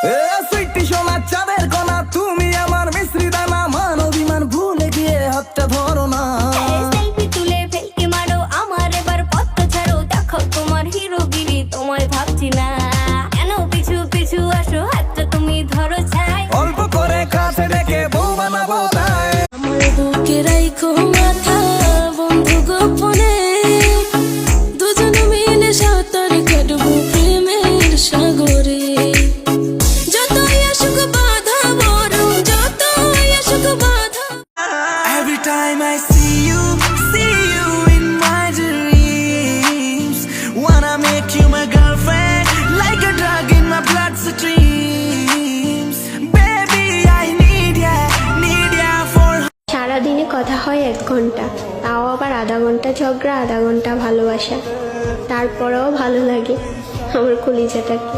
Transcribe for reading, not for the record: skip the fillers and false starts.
সুইটি সোনা চাঁদের কোনা তুমি আমার মিশ্রি দানা মান অভিমান ভুলে গিয়ে হাতটা ধরো না সেলফি তুলে ফেলকে মারো আমার এবার পথ ছাড়ো দেখো তোমার হিরোগিরি তোমায় ভাবছি না কেন পিছু পিছু আসো হাতটা তুমি ধরো চাই অল্প করে কাছে ডেকে বউ বানাবো তাই আমার বুকে রাইখো মাথা বন্ধু গোপনে দুজনে মিলে সাঁতার কাটবো প্রেমের সাগরে যতই আসুক বাধা বড় যতই আসুক বাধা Every time I see you in my dreams wanna make you my girlfriend like a drug in my bloodstreams baby I need ya for সারাদিনে কথা হয় 1 ঘন্টা, তাও আবার আধা ঘন্টা ঝগড়া আধা ঘন্টা ভালোবাসা, তারপরেও ভালো লাগে আমার কলিজাটাকে।